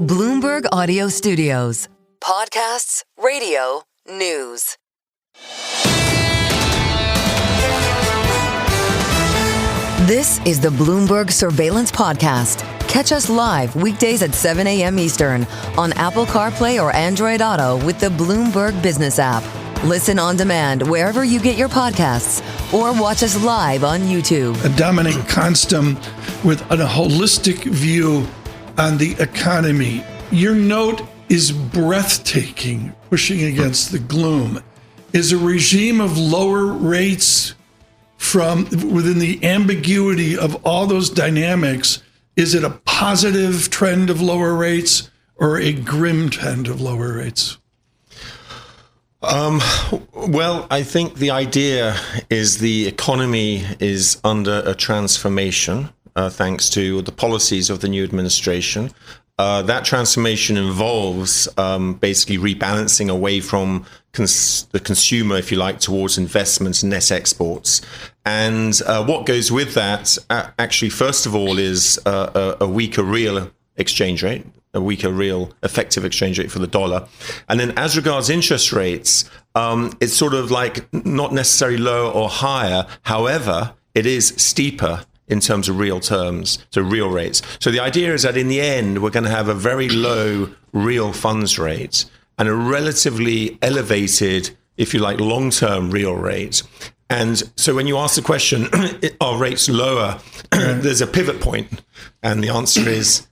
Bloomberg Audio Studios. Podcasts, radio, news. This is the Bloomberg Surveillance Podcast. Catch us live weekdays at 7 a.m. Eastern on Apple CarPlay or Android Auto with the Bloomberg Business app. Listen on demand wherever you get your podcasts or watch us live on YouTube. Dominic Konstam with a holistic view on the economy. Your note is breathtaking, pushing against the gloom. Is a regime of lower rates from within the ambiguity of all those dynamics, is it a positive trend of lower rates or a grim trend of lower rates? Well, I think the idea is the economy is under a transformation, thanks to the policies of the new administration. That transformation involves basically rebalancing away from the consumer, if you like, towards investments and net exports. And what goes with that, actually, first of all, is a weaker real exchange rate, a weaker real effective exchange rate for the dollar. And then as regards interest rates, it's sort of like not necessarily lower or higher. However, it is steeper in terms of real terms, so real rates. So the idea is that in the end, we're going to have a very low real funds rate and a relatively elevated, if you like, long-term real rate. And so when you ask the question, are rates lower, there's a pivot point. And the answer is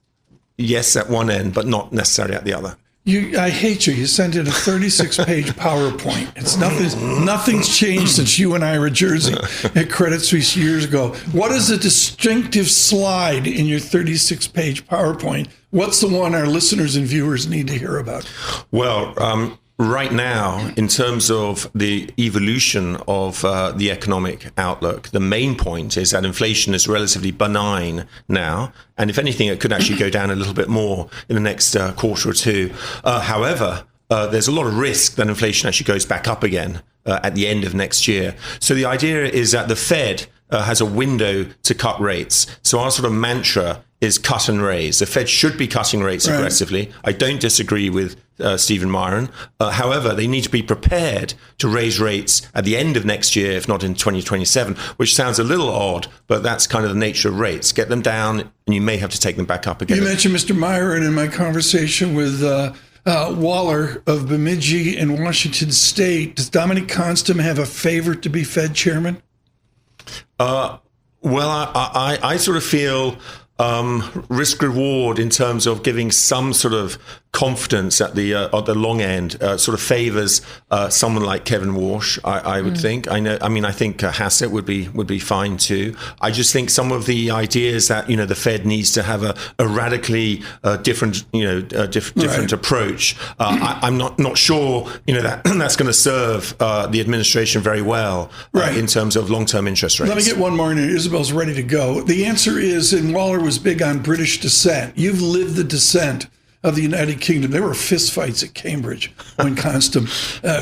yes at one end, but not necessarily at the other. I hate you. You sent in a 36-page PowerPoint. It's nothing's changed since you and I were at Jersey at Credit Suisse years ago. What is the distinctive slide in your 36-page PowerPoint? What's the one our listeners and viewers need to hear about? Well, right now, in terms of the evolution of the economic outlook, the main point is that inflation is relatively benign now. And if anything, it could actually go down a little bit more in the next quarter or two. However, there's a lot of risk that inflation actually goes back up again at the end of next year. So the idea is that the Fed has a window to cut rates. So our sort of mantra is cut and raise. The Fed should be cutting rates aggressively. I don't disagree with Stephen Myron. However, they need to be prepared to raise rates at the end of next year, if not in 2027, which sounds a little odd, but that's kind of the nature of rates. Get them down, and you may have to take them back up again. You mentioned Mr. Myron in my conversation with Waller of Bemidji in Washington State. Does Dominic Konstam have a favor to be Fed chairman? Well, I sort of feel risk reward in terms of giving some sort of confidence at the long end sort of favors someone like Kevin Walsh. I would think. I think Hassett would be fine too. I just think some of the ideas that the Fed needs to have a radically different different approach. I'm not sure that that's going to serve the administration very well in terms of long-term interest rates. Let me get one more in here. Isabel's ready to go. The answer is, and Waller was big on British dissent. You've lived the dissent of the United Kingdom. There were fistfights at Cambridge when Konstam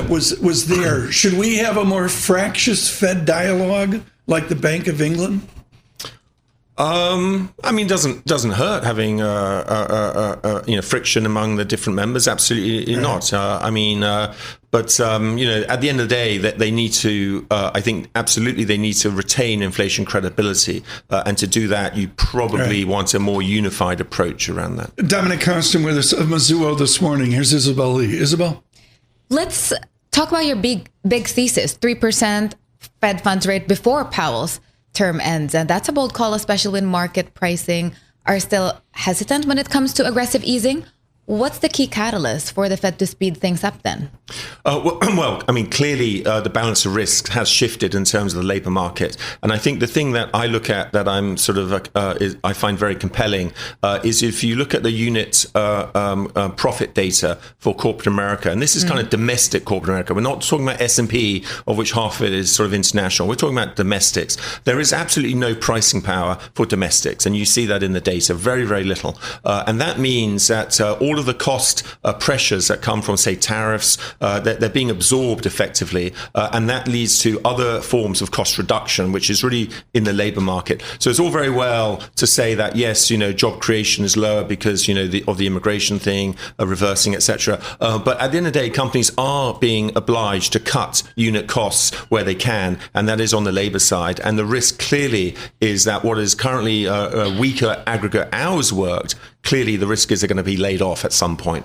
was there. Should we have a more fractious Fed dialogue like the Bank of England? Doesn't hurt having friction among the different members. Absolutely not. But at the end of the day, that they need to. I think absolutely they need to retain inflation credibility, and to do that, you probably want a more unified approach around that. Dominic Konstam with us of Mizuho this morning. Here's Isabelle Lee. Isabelle, let's talk about your big thesis: 3% Fed funds rate before Powell's term ends. And that's a bold call, especially when market pricing are still hesitant when it comes to aggressive easing. What's the key catalyst for the Fed to speed things up then? Clearly the balance of risk has shifted in terms of the labor market. And I think the thing that I look at that I'm sort of, I find very compelling is if you look at the unit profit data for corporate America, and this is kind of domestic corporate America. We're not talking about S&P, of which half of it is sort of international. We're talking about domestics. There is absolutely no pricing power for domestics. And you see that in the data, very, very little. And that means that all all of the cost pressures that come from, say, tariffs, they're being absorbed effectively, and that leads to other forms of cost reduction, which is really in the labor market. So it's all very well to say that, yes, job creation is lower because, of the immigration thing, reversing, etc. But at the end of the day, companies are being obliged to cut unit costs where they can, and that is on the labor side. And the risk clearly is that what is currently weaker aggregate hours worked, clearly the risk is they're going to be laid off at some point.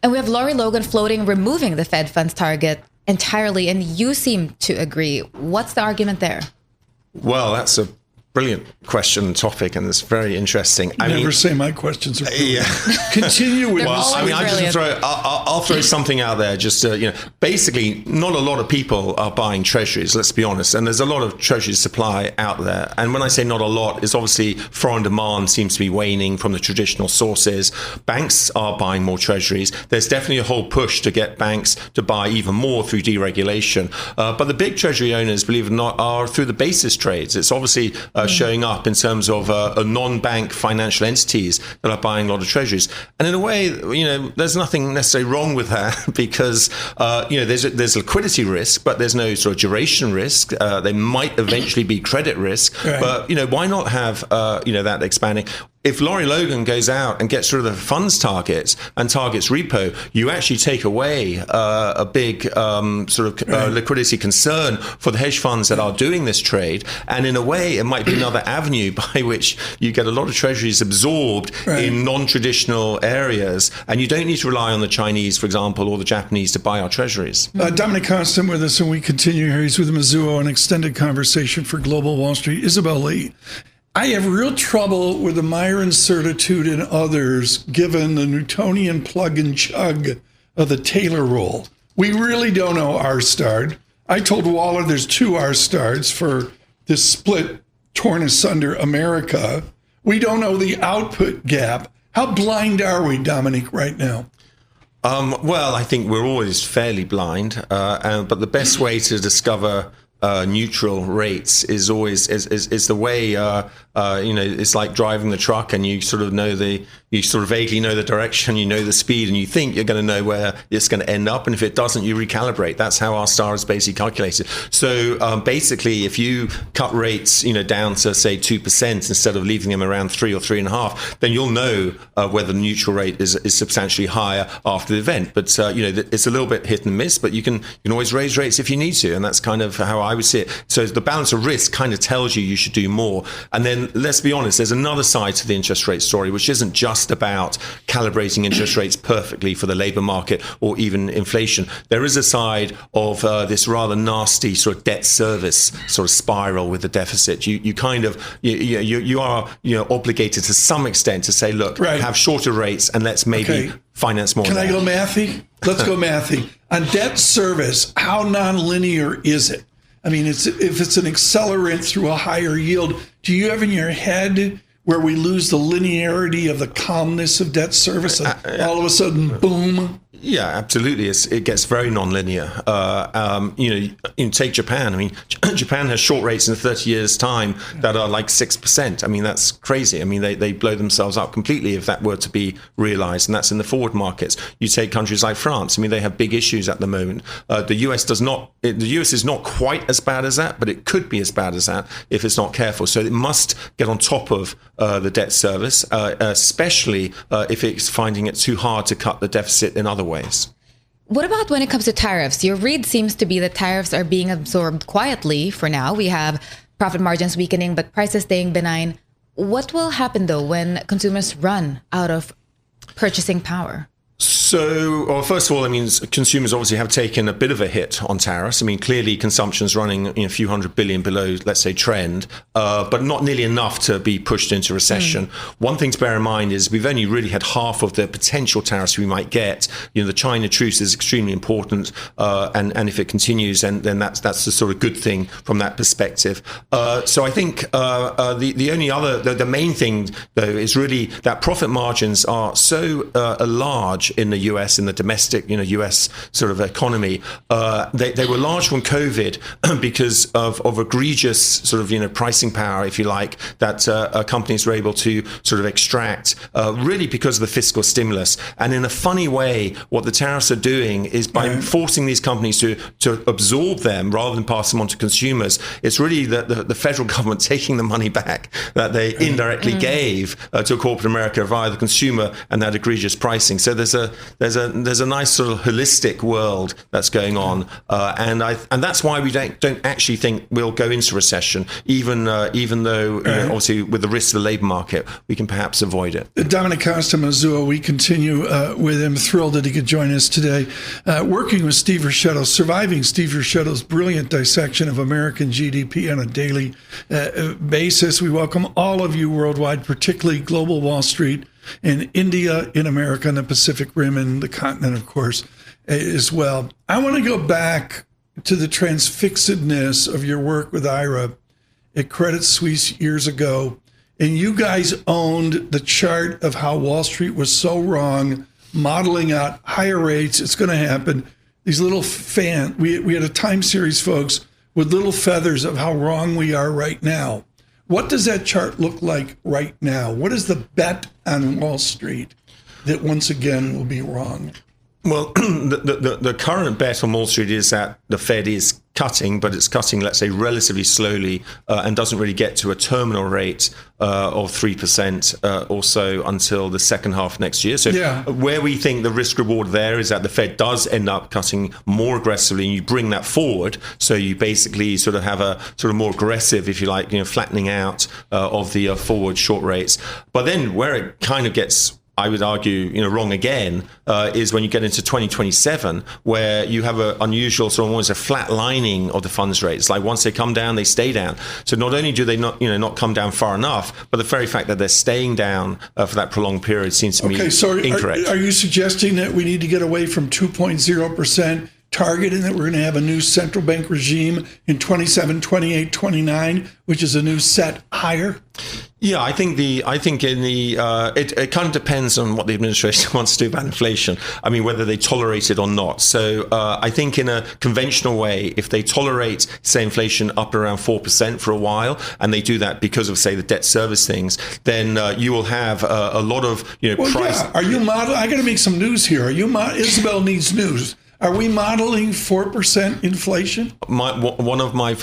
And we have Lori Logan floating removing the Fed funds target entirely, and you seem to agree. What's the argument there? Well, that's a brilliant question and topic, and it's very interesting. Never say my questions are brilliant. Yeah. Continue with I'll throw something out there. Just basically, not a lot of people are buying treasuries. Let's be honest, and there's a lot of treasury supply out there. And when I say not a lot, it's obviously foreign demand seems to be waning from the traditional sources. Banks are buying more treasuries. There's definitely a whole push to get banks to buy even more through deregulation. But the big treasury owners, believe it or not, are through the basis trades. It's obviously showing up in terms of non-bank financial entities that are buying a lot of treasuries. And in a way, there's nothing necessarily wrong with that because, there's liquidity risk, but there's no sort of duration risk. There might eventually be credit risk, right. But, why not have, that expanding? If Lori Logan goes out and gets rid of the funds targets and targets repo, you actually take away a big liquidity concern for the hedge funds that are doing this trade. And in a way, it might be another avenue by which you get a lot of treasuries absorbed in non-traditional areas. And you don't need to rely on the Chinese, for example, or the Japanese to buy our treasuries. Dominic Konstam with us, and we continue here. He's with Mizuho, an extended conversation for Global Wall Street. Isabelle Lee. I have real trouble with the Myron certitude and others, given the Newtonian plug and chug of the Taylor rule. We really don't know R-starred. I told Waller there's 2 R-stards for this split, torn asunder America. We don't know the output gap. How blind are we, Dominic, right now? Well, I think we're always fairly blind, but the best way to discover neutral rates is always is the way it's like driving the truck, and you sort of vaguely know the direction, you know the speed, and you think you're going to know where it's going to end up, and if it doesn't, you recalibrate. That's how our star is basically calculated. So basically, if you cut rates down to say 2% instead of leaving them around 3 or 3.5, then you'll know whether the neutral rate is substantially higher after the event. But it's a little bit hit and miss, but you can always raise rates if you need to, and that's kind of how I would see it. So the balance of risk kind of tells you should do more. And then let's be honest, there's another side to the interest rate story, which isn't just about calibrating interest rates perfectly for the labor market or even inflation. There is a side of this rather nasty sort of debt service sort of spiral with the deficit. You are obligated to some extent to say, look, have shorter rates and let's maybe finance more. Can I go mathy? Let's go mathy. On debt service, how nonlinear is it? I mean, if it's an accelerant through a higher yield, do you have in your head where we lose the linearity of the calmness of debt service? All of a sudden, boom. Yeah, absolutely. It gets very nonlinear. Take Japan. I mean, Japan has short rates in 30 years' time that are like 6%. I mean, that's crazy. I mean, they blow themselves up completely if that were to be realized, and that's in the forward markets. You take countries like France. I mean, they have big issues at the moment. The US does not. The US is not quite as bad as that, but it could be as bad as that if it's not careful. So it must get on top of the debt service, especially if it's finding it too hard to cut the deficit in other ways. What about when it comes to tariffs? Your read seems to be that tariffs are being absorbed quietly for now. We have profit margins weakening, but prices staying benign. What will happen, though, when consumers run out of purchasing power? So, well, first of all, I mean, consumers obviously have taken a bit of a hit on tariffs. I mean, clearly consumption's running a few $100 billion below, let's say, trend, but not nearly enough to be pushed into recession. One thing to bear in mind is we've only really had half of the potential tariffs we might get. The China truce is extremely important, and if it continues, then that's the sort of good thing from that perspective. So I think the main thing, though, is really that profit margins are so large in the US, in the domestic, US sort of economy, they were large from COVID because of egregious sort of, pricing power, if you like, that companies were able to sort of extract, really because of the fiscal stimulus. And in a funny way, what the tariffs are doing is by forcing these companies to absorb them rather than pass them on to consumers, it's really the federal government taking the money back that they indirectly gave to corporate America via the consumer and that egregious pricing. So there's a nice sort of holistic world that's going on, and that's why we don't actually think we'll go into recession, even though obviously with the risks of the labour market we can perhaps avoid it. Dominic Konstam, Mizuho, we continue with him. Thrilled that he could join us today. Working with Steve Ricciotto, surviving Steve Ricciotto's brilliant dissection of American GDP on a daily basis. We welcome all of you worldwide, particularly global Wall Street and India, in America, and the Pacific Rim, and the continent, of course, as well. I want to go back to the transfixedness of your work with Ira at Credit Suisse years ago. And you guys owned the chart of how Wall Street was so wrong, modeling out higher rates. It's going to happen. These little we had a time series, folks, with little feathers of how wrong we are right now. What does that chart look like right now? What is the bet on Wall Street that once again will be wrong? Well, the current bet on Wall Street is that the Fed is cutting, but it's cutting, let's say, relatively slowly and doesn't really get to a terminal rate of 3% or so until the second half next year. So where we think the risk reward there is that the Fed does end up cutting more aggressively, and you bring that forward. So you basically sort of have a sort of more aggressive, if you like, flattening out of the forward short rates. But then where it kind of gets, I would argue, wrong again, is when you get into 2027, where you have an unusual sort of almost a flat lining of the funds rates. Like once they come down, they stay down. So not only do they not come down far enough, but the very fact that they're staying down for that prolonged period seems to me incorrect. Are you suggesting that we need to get away from 2.0% target and that we're going to have a new central bank regime in 27, 28, 29, which is a new set higher? Yeah, I think it kind of depends on what the administration wants to do about inflation. I mean, whether they tolerate it or not. So I think in a conventional way, if they tolerate, say, inflation up around 4% for a while, and they do that because of, say, the debt service things, then you will have a lot of price. Yeah. Are you modeling? I got to make some news here. Isabelle needs news. Are we modeling 4% inflation? One of my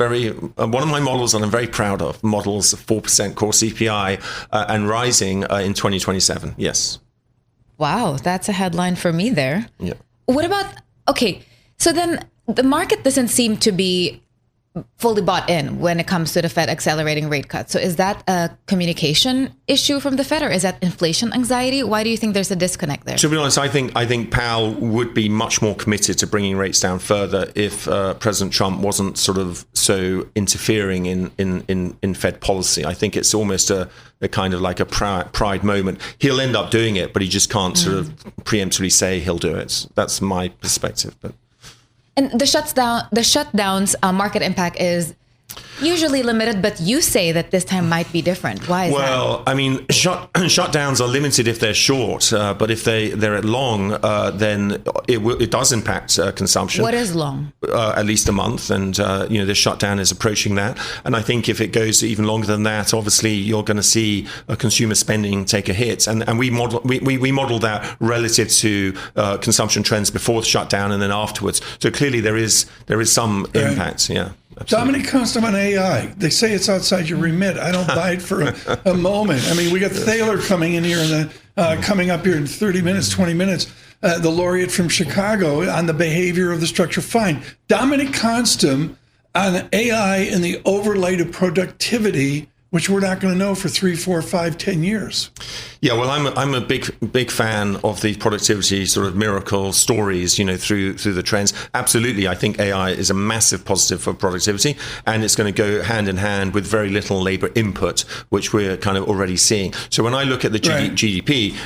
models, and I'm very proud of, models 4% core CPI and rising in 2027. Yes. Wow, that's a headline for me there. Yeah. What about, so then the market doesn't seem to be fully bought in when it comes to the Fed accelerating rate cuts. So is that a communication issue from the Fed, or is that inflation anxiety? Why do you think there's a disconnect there? To be honest, I think Powell would be much more committed to bringing rates down further if President Trump wasn't sort of so interfering in Fed policy. I think it's almost a kind of like a pride moment. He'll end up doing it, but he just can't sort of preemptively say he'll do it. That's my perspective. But. And the shutdowns market impact is usually limited, but you say that this time might be different. Why is that? Well, I mean, shutdowns are limited if they're short, but if they're at long, then it does impact consumption. What is long? At least a month, and the shutdown is approaching that. And I think if it goes even longer than that, obviously you're going to see consumer spending take a hit. And we model that relative to consumption trends before the shutdown and then afterwards. So clearly there is some impact. Yeah. Absolutely. Dominic Konstam on AI. They say it's outside your remit. I don't buy it for a moment. I mean, we got Thaler coming in here coming up here in 30 minutes, 20 minutes. The laureate from Chicago on the behavior of the structure. Fine. Dominic Konstam on AI and the overlay to productivity, which we're not going to know for 3, 4, 5, 10 years. Yeah, well, I'm a big fan of the productivity sort of miracle stories, through the trends. Absolutely, I think AI is a massive positive for productivity, and it's going to go hand in hand with very little labor input, which we're kind of already seeing. So when I look at the GDP,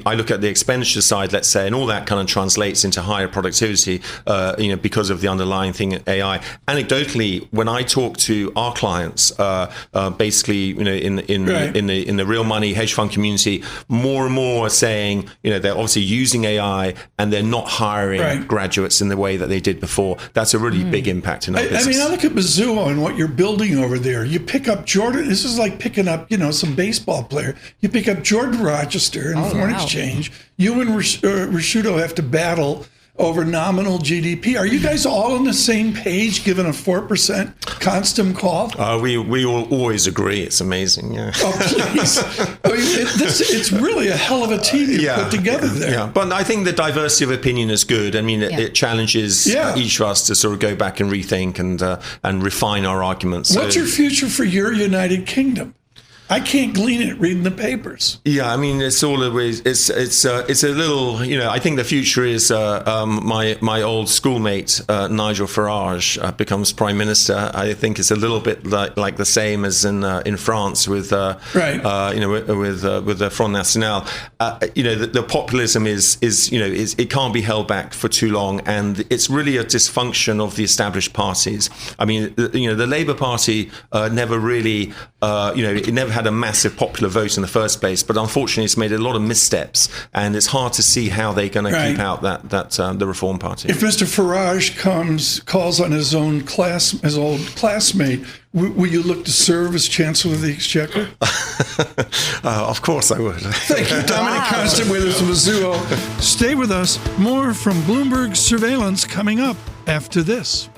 I look at the expenditure side, let's say, and all that kind of translates into higher productivity, because of the underlying thing in AI. Anecdotally, when I talk to our clients, basically, especially in the real money hedge fund community, more and more are saying they're obviously using AI and they're not hiring graduates in the way that they did before. That's a really big impact in our business. I mean, I look at Mizuho and what you're building over there. You pick up Jordan. This is like picking up some baseball player. You pick up Jordan Rochester in foreign exchange. You and Risciuto have to battle over nominal GDP. Are you guys all on the same page, given a 4% Konstam call? We all always agree. It's amazing. Yeah. Oh, please. I mean, it's really a hell of a team you put together there. Yeah, but I think the diversity of opinion is good. I mean, it challenges each of us to sort of go back and rethink and refine our arguments. What's your future for your United Kingdom? I can't glean it reading the papers. Yeah, I mean, it's always it's a little. I think the future is my old schoolmate Nigel Farage becomes prime minister. I think it's a little bit like the same as in France with with the Front National. The populism is it can't be held back for too long, and it's really a dysfunction of the established parties. I mean, the Labour Party never really it never had a massive popular vote in the first place, but unfortunately it's made a lot of missteps, and it's hard to see how they're going to keep out that the Reform Party. If Mr. Farage calls on his old classmate, will you look to serve as Chancellor of the Exchequer? Of course I would. Thank you, Dominic Konstam with us, Mizuho. Stay with us. More from Bloomberg Surveillance coming up after this.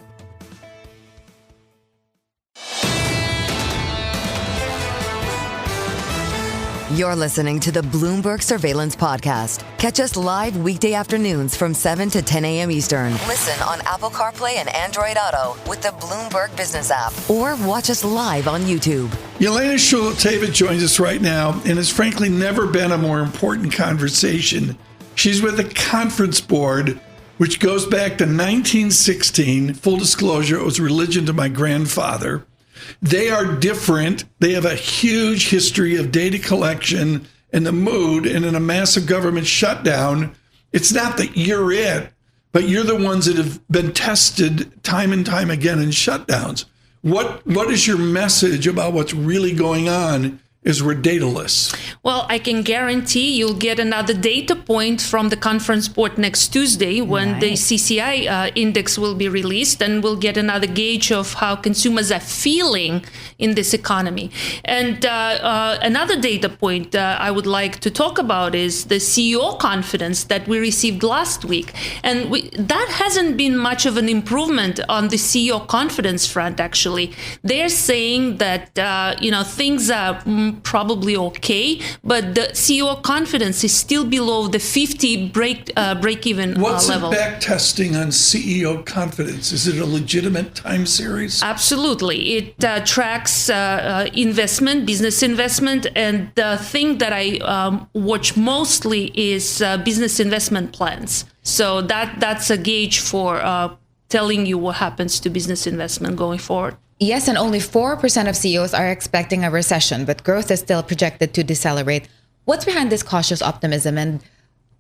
You're listening to the Bloomberg Surveillance Podcast. Catch us live weekday afternoons from 7 to 10 a.m. Eastern. Listen on Apple CarPlay and Android Auto with the Bloomberg Business app. Or watch us live on YouTube. Yelena Shulyatyeva joins us right now, and has frankly never been a more important conversation. She's with the Conference Board, which goes back to 1916. Full disclosure, it was religion to my grandfather. They are different. They have a huge history of data collection and the mood, and in a massive government shutdown, it's not that you're it, but you're the ones that have been tested time and time again in shutdowns. What is your message about what's really going on is we're dataless? Well, I can guarantee you'll get another data point from the Conference Board next Tuesday when the CCI index will be released, and we'll get another gauge of how consumers are feeling in this economy. And another data point I would like to talk about is the CEO confidence that we received last week. And that hasn't been much of an improvement on the CEO confidence front, actually. They're saying that, things are probably okay, but the CEO confidence is still below the 50 break-even level. What's the back testing on CEO confidence? Is it a legitimate time series? Absolutely. It tracks investment, business investment, and the thing that I watch mostly is business investment plans. So that's a gauge for telling you what happens to business investment going forward. Yes, and only 4% of CEOs are expecting a recession, but growth is still projected to decelerate. What's behind this cautious optimism, and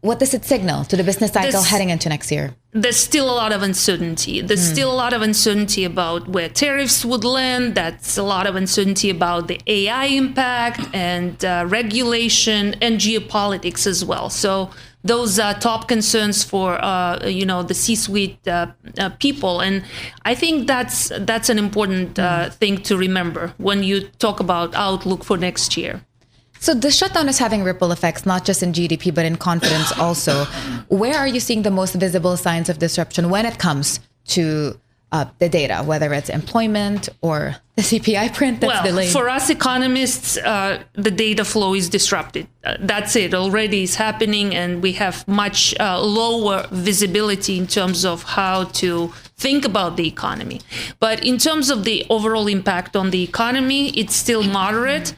what does it signal to the business cycle heading into next year? There's still a lot of uncertainty. There's still a lot of uncertainty about where tariffs would land. That's a lot of uncertainty about the AI impact and regulation and geopolitics as well. So those are top concerns for the C-suite people, and I think that's an important thing to remember when you talk about outlook for next year. So the shutdown is having ripple effects, not just in GDP, but in confidence also. Where are you seeing the most visible signs of disruption when it comes to the data, whether it's employment or the CPI print that's delayed? For us economists, the data flow is disrupted. That's it. Already is happening, and we have much lower visibility in terms of how to think about the economy. But in terms of the overall impact on the economy, it's still moderate,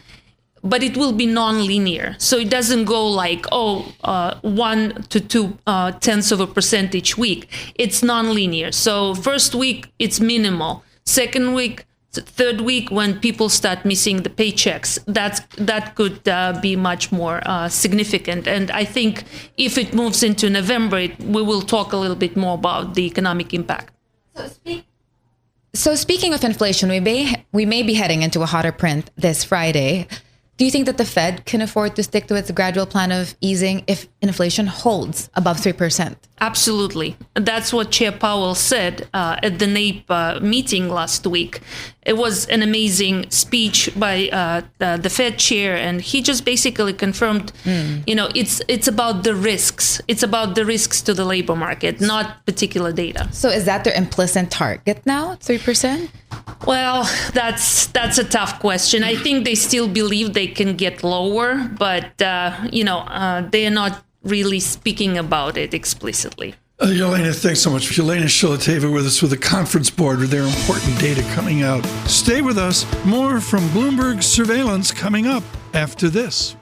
but it will be non-linear. So it doesn't go like, 1 to 2 tenths of a percent each week. It's non-linear. So first week, it's minimal. Second week, third week, when people start missing the paychecks, that could be much more significant. And I think if it moves into November, we will talk a little bit more about the economic impact. So speaking of inflation, we may be heading into a hotter print this Friday. Do you think that the Fed can afford to stick to its gradual plan of easing if inflation holds above 3%? Absolutely. That's what Chair Powell said at the NAPE meeting last week. It was an amazing speech by the Fed chair, and he just basically confirmed, it's about the risks. It's about the risks to the labor market, not particular data. So is that their implicit target now, 3%? Well, that's a tough question. I think they still believe they can get lower, but they are not really speaking about it explicitly. Yelena, thanks so much. Yelena Shulyatyeva with us with the Conference Board with their important data coming out. Stay with us. More from Bloomberg Surveillance coming up after this.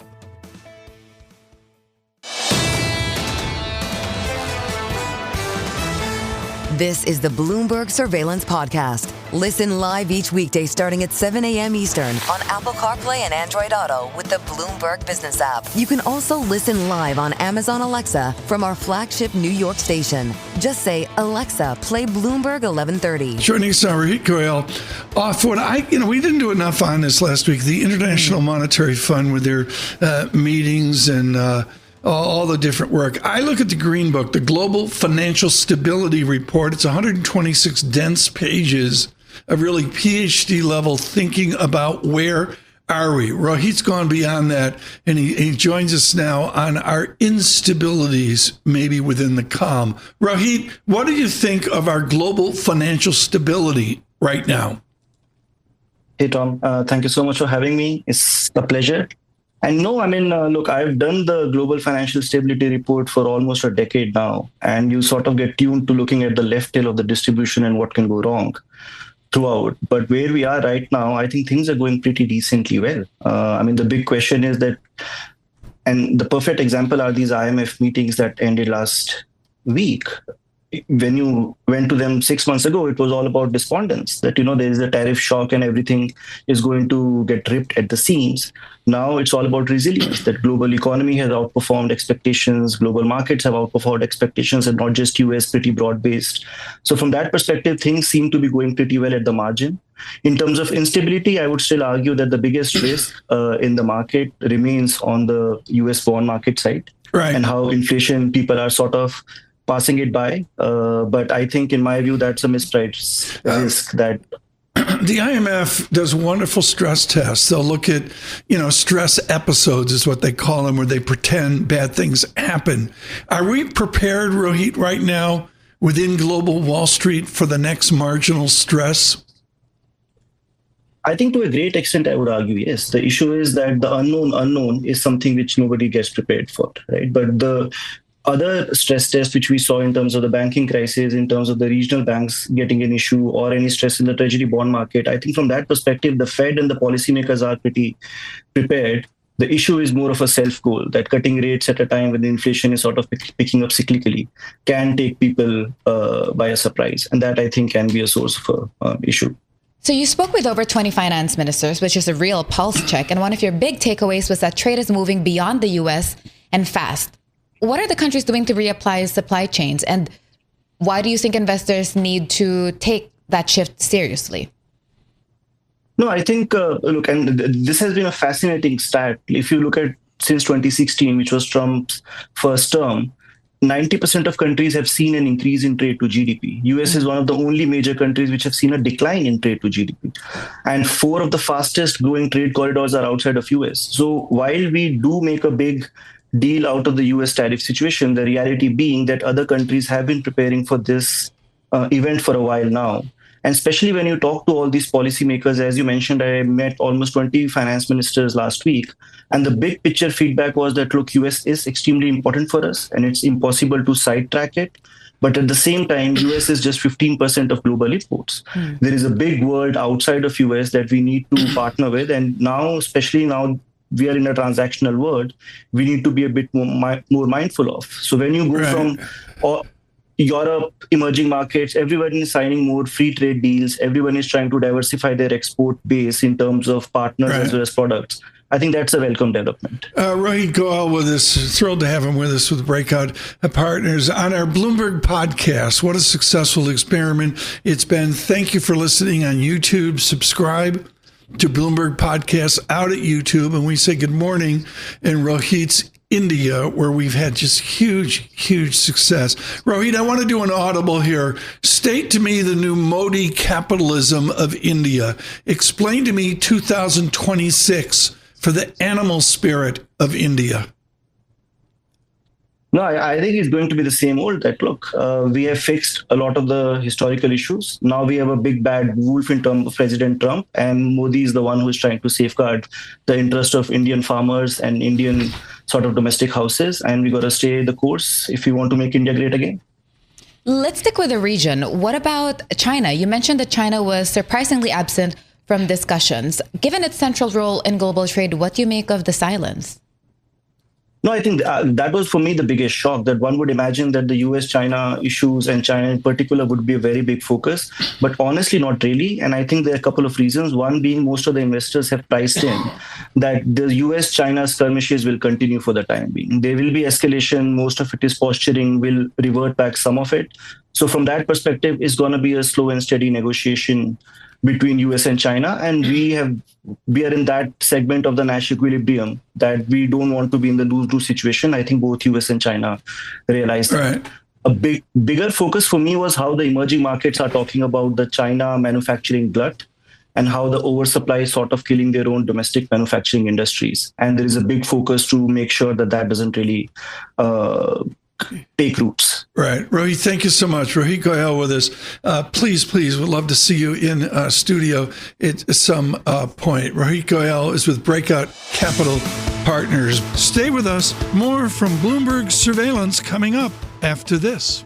This is the Bloomberg Surveillance Podcast. Listen live each weekday starting at 7 a.m. Eastern on Apple CarPlay and Android Auto with the Bloomberg Business app. You can also listen live on Amazon Alexa from our flagship New York station. Just say, Alexa, play Bloomberg 1130. Joining us now, Rohit Goel. We didn't do enough on this last week. The International Monetary Fund with their meetings and all the different work. I look at the Green Book, the Global Financial Stability Report. It's 126 dense pages of really PhD level thinking about where are we. Rohit's gone beyond that, and he joins us now on our instabilities maybe within the calm. Rohit, what do you think of our global financial stability right now? Hey, Tom. Thank you so much for having me. It's a pleasure. And no, look, I've done the Global Financial Stability Report for almost a decade now, and you sort of get tuned to looking at the left tail of the distribution and what can go wrong throughout. But where we are right now, I think things are going pretty decently well. The big question is that, and the perfect example are these IMF meetings that ended last week. When you went to them 6 months ago, it was all about despondence, that, there is a tariff shock and everything is going to get ripped at the seams. Now it's all about resilience, that global economy has outperformed expectations, global markets have outperformed expectations, and not just US, pretty broad-based. So from that perspective, things seem to be going pretty well at the margin. In terms of instability, I would still argue that the biggest risk in the market remains on the US bond market side, right, and how inflation people are sort of passing it by. But I think, in my view, that's a mispriced risk that the IMF does wonderful stress tests. They'll look at, stress episodes is what they call them, where they pretend bad things happen. Are we prepared, Rohit, right now within global Wall Street for the next marginal stress? I think to a great extent, I would argue, yes. The issue is that the unknown is something which nobody gets prepared for, right? But the other stress tests which we saw in terms of the banking crisis, in terms of the regional banks getting an issue or any stress in the treasury bond market, I think from that perspective, the Fed and the policymakers are pretty prepared. The issue is more of a self-goal, that cutting rates at a time when the inflation is sort of picking up cyclically can take people by a surprise. And that, I think, can be a source of an issue. So you spoke with over 20 finance ministers, which is a real pulse check. And one of your big takeaways was that trade is moving beyond the US and fast. What are the countries doing to reapply supply chains? And why do you think investors need to take that shift seriously? No, I think, look, and this has been a fascinating stat. If you look at since 2016, which was Trump's first term, 90% of countries have seen an increase in trade to GDP. US is one of the only major countries which have seen a decline in trade to GDP. And 4 of the fastest growing trade corridors are outside of US. So while we do make a big deal out of the US tariff situation, the reality being that other countries have been preparing for this event for a while now. And especially when you talk to all these policymakers, as you mentioned, I met almost 20 finance ministers last week. And the big picture feedback was that, look, US is extremely important for us and it's impossible to sidetrack it. But at the same time, US is just 15% of global imports. There is a big world outside of US that we need to partner with. And now, especially now, we are in a transactional world, we need to be a bit more mindful of. So when you go from Europe, emerging markets, everyone is signing more free trade deals. Everyone is trying to diversify their export base in terms of partners as well as products. I think that's a welcome development. Rohit Goel with us. Thrilled to have him with us with Breakout Partners on our Bloomberg podcast. What a successful experiment it's been. Thank you for listening on YouTube. Subscribe to Bloomberg Podcasts out at YouTube. And we say good morning in Rohit's India, where we've had just huge success. Rohit, I want to do an audible here. State to me the new Modi capitalism of India. Explain to me 2026 for the animal spirit of India. No, I think it's going to be the same old that, look, we have fixed a lot of the historical issues. Now we have a big bad wolf in terms of President Trump, and Modi is the one who is trying to safeguard the interest of Indian farmers and Indian sort of domestic houses. And we got to stay the course if we want to make India great again. Let's stick with the region. What about China? You mentioned that China was surprisingly absent from discussions. Given its central role in global trade, what do you make of the silence? No, I think that was for me the biggest shock, that one would imagine that the US-China issues and China in particular would be a very big focus, but honestly, not really. And I think there are a couple of reasons. One being most of the investors have priced in that the US-China skirmishes will continue for the time being. There will be escalation. Most of it is posturing, will revert back some of it. So from that perspective, it's going to be a slow and steady negotiation between US and China. And we are in that segment of the Nash equilibrium that we don't want to be in the lose-lose situation. I think both US and China realize that. Right. A bigger focus for me was how the emerging markets are talking about the China manufacturing glut and how the oversupply is sort of killing their own domestic manufacturing industries. And there is a big focus to make sure that that doesn't really take roots. Right. Rohit, thank you so much. Rohit Goel with us. Please, we'd love to see you in studio at some point. Rohit Goel is with Breakout Capital Partners. Stay with us. More from Bloomberg Surveillance coming up after this.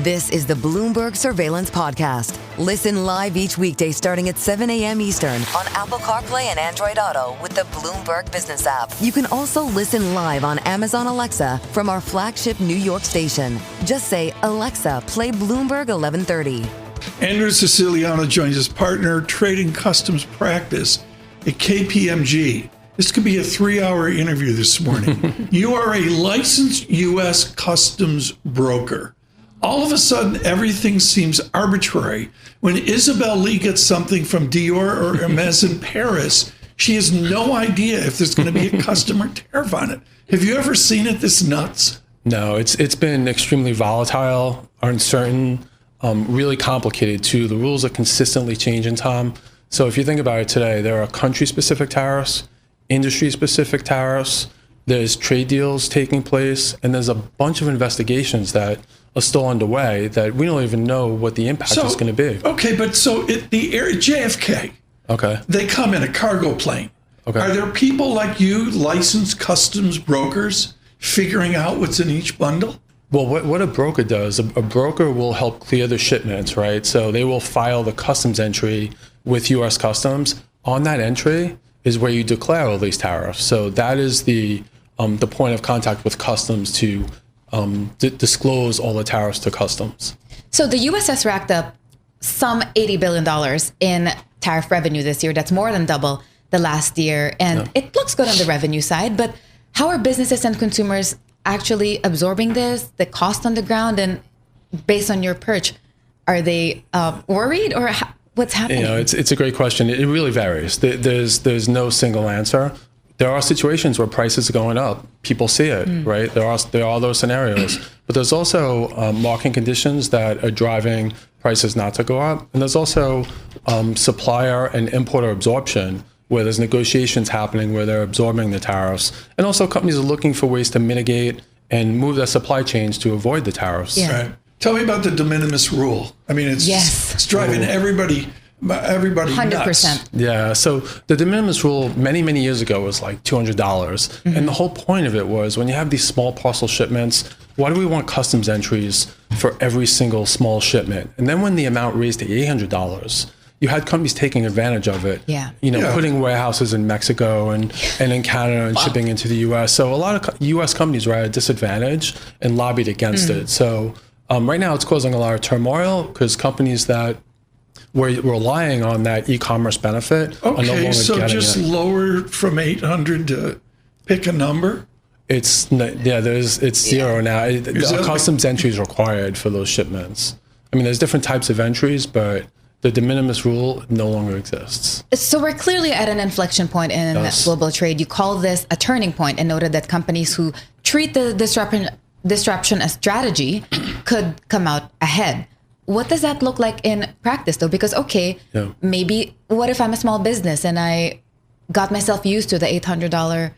This is the Bloomberg Surveillance Podcast. Listen live each weekday starting at 7 a.m. Eastern on Apple CarPlay and Android Auto with the Bloomberg Business app. You can also listen live on Amazon Alexa from our flagship New York station. Just say, Alexa, play Bloomberg 1130. Andrew Siciliano joins us, partner trading customs practice at KPMG. This could be a 3-hour interview this morning. You are a licensed U.S. customs broker. All of a sudden, everything seems arbitrary. When Isabelle Lee gets something from Dior or Hermes in Paris, she has no idea if there's going to be a customer tariff on it. Have you ever seen it this nuts? No, it's been extremely volatile, uncertain, really complicated too. The rules are consistently changing, Tom. So if you think about it today, there are country-specific tariffs, industry-specific tariffs, there's trade deals taking place, and there's a bunch of investigations that are still underway that we don't even know what the impact is going to be. Okay, but JFK, okay, they come in a cargo plane. Okay. Are there people like you, licensed customs brokers, figuring out what's in each bundle? Well, what a broker does, a broker will help clear the shipments, right? So they will file the customs entry with U.S. Customs. On that entry is where you declare all these tariffs. So that is the point of contact with customs to disclose all the tariffs to customs. So the U.S. has racked up some $80 billion in tariff revenue this year. That's more than double the last year. And it looks good on the revenue side. But how are businesses and consumers actually absorbing this, the cost on the ground? And based on your perch, are they worried or what's happening? It's a great question. It really varies. There's no single answer. There are situations where prices are going up. People see it, right? There are those scenarios. But there's also market conditions that are driving prices not to go up. And there's also supplier and importer absorption, where there's negotiations happening where they're absorbing the tariffs. And also companies are looking for ways to mitigate and move their supply chains to avoid the tariffs. Yeah. Right. Tell me about the de minimis rule. I mean, it's driving everybody 100% nuts. Yeah. So the de minimis rule many years ago was like $200. And the whole point of it was, when you have these small parcel shipments, why do we want customs entries for every single small shipment? And then when the amount raised to $800, you had companies taking advantage of it. Putting warehouses in Mexico and in Canada and shipping into the US. So a lot of US companies were at a disadvantage and lobbied against it. So Right now, it's causing a lot of turmoil because companies that were relying on that e-commerce benefit are no Okay, longer so getting just it. lower from 800 to pick a number. It's zero now. that- Customs entry is required for those shipments. I mean, there's different types of entries, but the de minimis rule no longer exists. So we're clearly at an inflection point in Yes. global trade. You call this a turning point and noted that companies who treat the disruption as strategy could come out ahead. What does that look like in practice, though? Because, maybe what if I'm a small business and I got myself used to the $800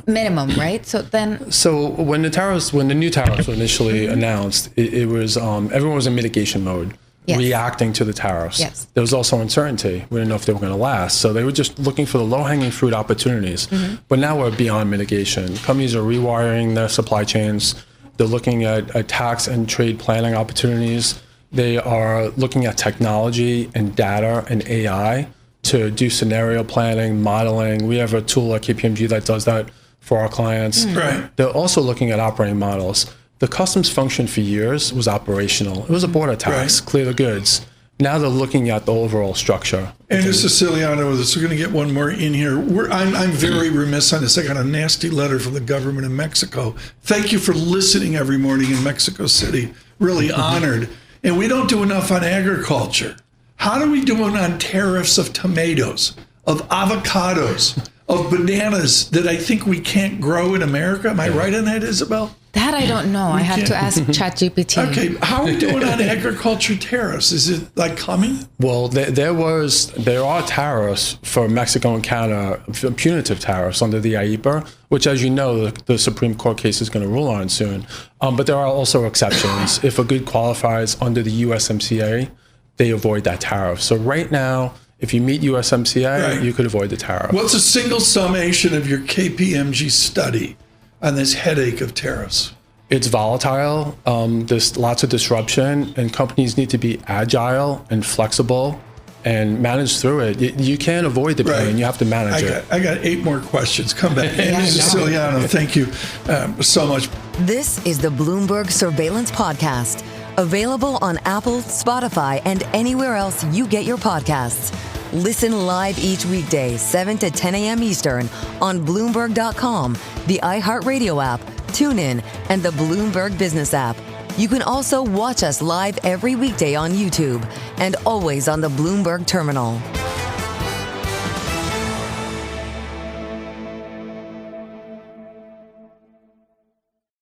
minimum, right? So when the new tariffs were initially announced, it was everyone was in mitigation mode, reacting to the tariffs. Yes. There was also uncertainty. We didn't know if they were going to last, so they were just looking for the low-hanging fruit opportunities. But now we're beyond mitigation. Companies are rewiring their supply chains. They're looking at tax and trade planning opportunities. They are looking at technology and data and AI to do scenario planning, modeling. We have a tool at KPMG that does that for our clients. Right. They're also looking at operating models. The customs function for years was operational. It was a border tax, clear the goods. Now they're looking at the overall structure. And this is Siciliano with us. We're going to get one more in here. I'm very remiss on this. I got a nasty letter from the government of Mexico. Thank you for listening every morning in Mexico City. Really honored. And we don't do enough on agriculture. How do we do it on tariffs of tomatoes, of avocados, of bananas that I think we can't grow in America? Am I right on that, Isabelle? that I don't know. I have to ask ChatGPT. Okay, how are we doing on agriculture tariffs? Is it like coming? Well, there are tariffs for Mexico and Canada, punitive tariffs under the IEPA, which, as you know, the Supreme Court case is going to rule on soon. But there are also exceptions. If a good qualifies under the USMCA, they avoid that tariff. So right now, if you meet USMCA, you could avoid the tariff. What's a single summation of your KPMG study on this headache of tariffs? It's volatile. There's lots of disruption, and companies need to be agile and flexible and manage through it. You can't avoid the pain. You have to manage it. I got 8 more questions. Come back. Amy Siciliano, thank you so much. This is the Bloomberg Surveillance Podcast, available on Apple, Spotify, and anywhere else you get your podcasts. Listen live each weekday, 7 to 10 a.m. Eastern on Bloomberg.com, the iHeartRadio app, TuneIn, and the Bloomberg Business app. You can also watch us live every weekday on YouTube and always on the Bloomberg Terminal.